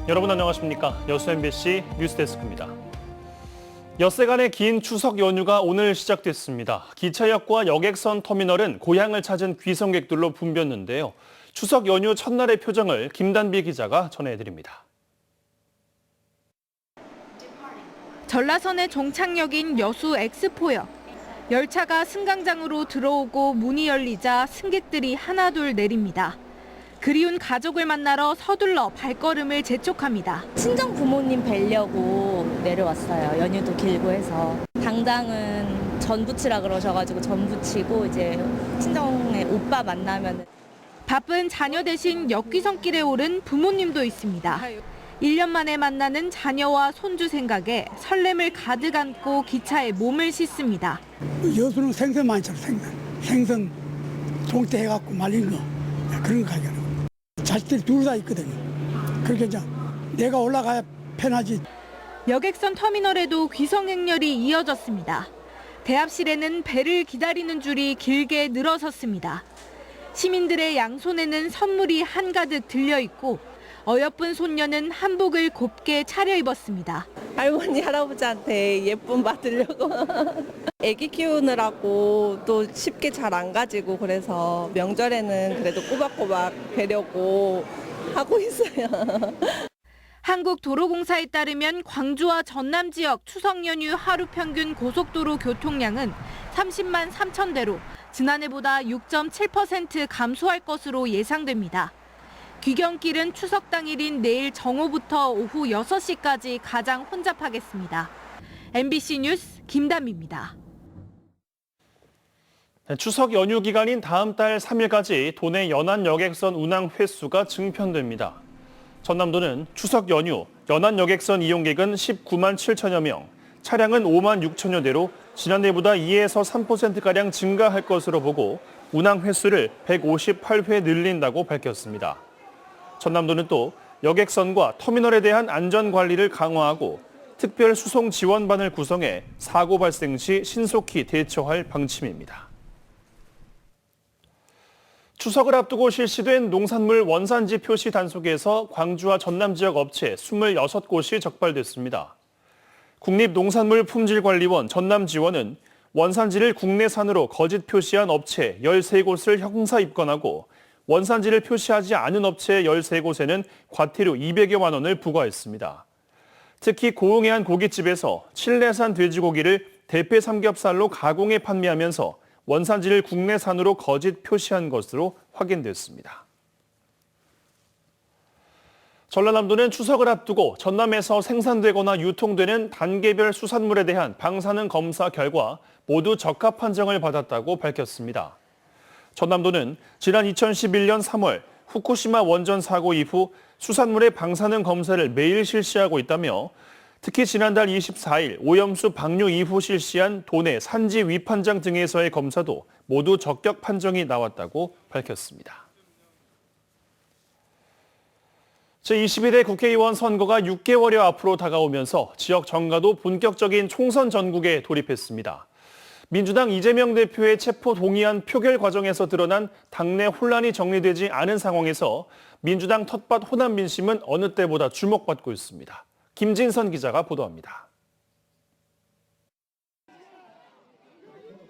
여러분 안녕하십니까? 여수 MBC 뉴스데스크입니다. 엿새간의 긴 추석 연휴가 오늘 시작됐습니다. 기차역과 여객선 터미널은 고향을 찾은 귀성객들로 붐볐는데요. 추석 연휴 첫날의 표정을 김단비 기자가 전해드립니다. 전라선의 종착역인 여수 엑스포역. 열차가 승강장으로 들어오고 문이 열리자 승객들이 하나둘 내립니다. 그리운 가족을 만나러 서둘러 발걸음을 재촉합니다. 친정 부모님 뵈려고 내려왔어요. 연휴도 길고 해서. 당장은 전 부치라 그러셔가지고 전 부치고 이제 친정의 오빠 만나면. 바쁜 자녀 대신 역귀성길에 오른 부모님도 있습니다. 1년 만에 만나는 자녀와 손주 생각에 설렘을 가득 안고 기차에 몸을 싣습니다. 여수는 생선 많잖아, 생선 송태 해갖고 말린 거 그런 거 가져가는 거. 자식들이 둘 다 있거든요. 그러니까 이제 내가 올라가야 편하지. 여객선 터미널에도 귀성행렬이 이어졌습니다. 대합실에는 배를 기다리는 줄이 길게 늘어섰습니다. 시민들의 양손에는 선물이 한가득 들려있고 어여쁜 손녀는 한복을 곱게 차려입었습니다. 할머니, 할아버지한테 예쁨 받으려고. 애기 키우느라고 또 쉽게 잘 안 가지고 그래서 명절에는 그래도 꼬박꼬박 뵈려고 하고 있어요. 한국도로공사에 따르면 광주와 전남 지역 추석 연휴 하루 평균 고속도로 교통량은 30만 3천 대로 지난해보다 6.7% 감소할 것으로 예상됩니다. 귀경길은 추석 당일인 내일 정오부터 오후 6시까지 가장 혼잡하겠습니다. MBC 뉴스 김담입니다. 추석 연휴 기간인 다음 달 3일까지 도내 연안 여객선 운항 횟수가 증편됩니다. 전남도는 추석 연휴 연안 여객선 이용객은 19만 7천여 명, 차량은 5만 6천여 대로 지난해보다 2에서 3%가량 증가할 것으로 보고 운항 횟수를 158회 늘린다고 밝혔습니다. 전남도는 또 여객선과 터미널에 대한 안전 관리를 강화하고 특별 수송 지원반을 구성해 사고 발생 시 신속히 대처할 방침입니다. 추석을 앞두고 실시된 농산물 원산지 표시 단속에서 광주와 전남 지역 업체 26곳이 적발됐습니다. 국립농산물품질관리원 전남지원은 원산지를 국내산으로 거짓 표시한 업체 13곳을 형사 입건하고 원산지를 표시하지 않은 업체 13곳에는 과태료 200여만 원을 부과했습니다. 특히 고흥해안 고깃집에서 칠레산 돼지고기를 대패 삼겹살로 가공해 판매하면서 원산지를 국내산으로 거짓 표시한 것으로 확인됐습니다. 전라남도는 추석을 앞두고 전남에서 생산되거나 유통되는 단계별 수산물에 대한 방사능 검사 결과 모두 적합 판정을 받았다고 밝혔습니다. 전남도는 지난 2011년 3월 후쿠시마 원전 사고 이후 수산물의 방사능 검사를 매일 실시하고 있다며 특히 지난달 24일 오염수 방류 이후 실시한 도내 산지 위판장 등에서의 검사도 모두 적격 판정이 나왔다고 밝혔습니다. 제21대 국회의원 선거가 6개월여 앞으로 다가오면서 지역 정가도 본격적인 총선 전국에 돌입했습니다. 민주당 이재명 대표의 체포 동의안 표결 과정에서 드러난 당내 혼란이 정리되지 않은 상황에서 민주당 텃밭 호남 민심은 어느 때보다 주목받고 있습니다. 김진선 기자가 보도합니다.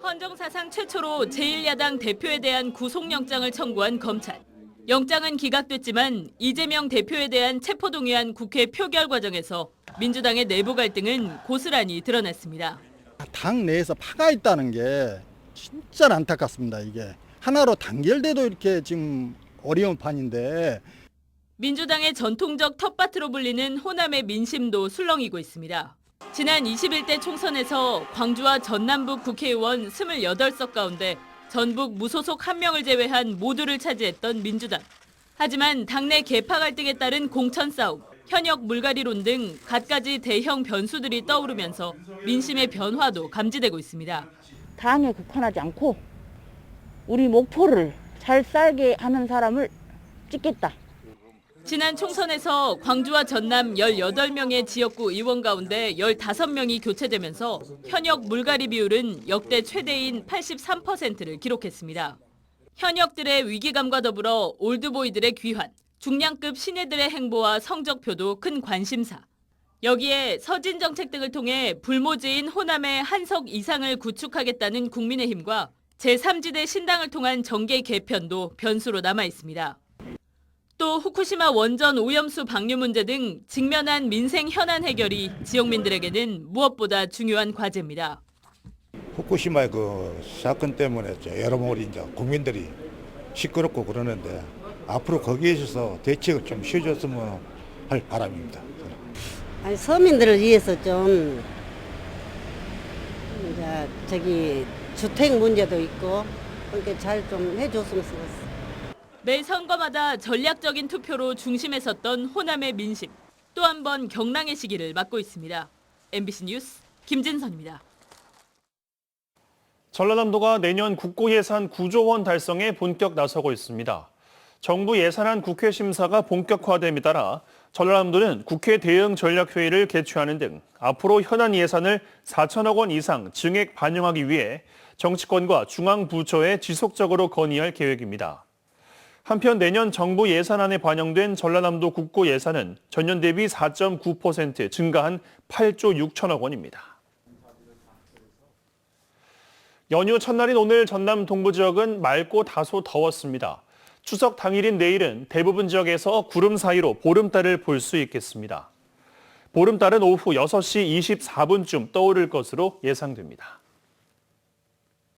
헌정사상 최초로 제1야당 대표에 대한 구속영장을 청구한 검찰. 영장은 기각됐지만 이재명 대표에 대한 체포동의안 국회 표결 과정에서 민주당의 내부 갈등은 고스란히 드러났습니다. 당 내에서 파가 있다는 게 진짜 안타깝습니다. 이게 하나로 단결돼도 이렇게 지금 어려운 판인데. 민주당의 전통적 텃밭으로 불리는 호남의 민심도 술렁이고 있습니다. 지난 21대 총선에서 광주와 전남북 국회의원 28석 가운데 전북 무소속 1명을 제외한 모두를 차지했던 민주당. 하지만 당내 계파 갈등에 따른 공천 싸움, 현역 물갈이론 등 갖가지 대형 변수들이 떠오르면서 민심의 변화도 감지되고 있습니다. 당에 국한하지 않고 우리 목표를 잘 살게 하는 사람을 찍겠다. 지난 총선에서 광주와 전남 18명의 지역구 의원 가운데 15명이 교체되면서 현역 물갈이 비율은 역대 최대인 83%를 기록했습니다. 현역들의 위기감과 더불어 올드보이들의 귀환, 중량급 신예들의 행보와 성적표도 큰 관심사. 여기에 서진 정책 등을 통해 불모지인 호남의 한석 이상을 구축하겠다는 국민의힘과 제3지대 신당을 통한 정계 개편도 변수로 남아 있습니다. 또 후쿠시마 원전 오염수 방류 문제 등 직면한 민생 현안 해결이 지역민들에게는 무엇보다 중요한 과제입니다. 후쿠시마의 그 사건 때문에 여러모로 이제 국민들이 시끄럽고 그러는데 앞으로 거기에 있어서 대책을 좀 쉬어줬으면 할 바람입니다. 아니, 서민들을 위해서 좀 이제 저기 주택 문제도 있고 그렇게 잘 좀 해줬으면 좋겠어요. 매 선거마다 전략적인 투표로 중심에 섰던 호남의 민심. 또 한 번 경랑의 시기를 맞고 있습니다. MBC 뉴스 김진선입니다. 전라남도가 내년 국고 예산 9조 원 달성에 본격 나서고 있습니다. 정부 예산안 국회 심사가 본격화됨에 따라 전라남도는 국회 대응 전략회의를 개최하는 등 앞으로 현안 예산을 4천억 원 이상 증액 반영하기 위해 정치권과 중앙부처에 지속적으로 건의할 계획입니다. 한편 내년 정부 예산안에 반영된 전라남도 국고 예산은 전년 대비 4.9% 증가한 8조 6천억 원입니다. 연휴 첫날인 오늘 전남 동부 지역은 맑고 다소 더웠습니다. 추석 당일인 내일은 대부분 지역에서 구름 사이로 보름달을 볼 수 있겠습니다. 보름달은 오후 6시 24분쯤 떠오를 것으로 예상됩니다.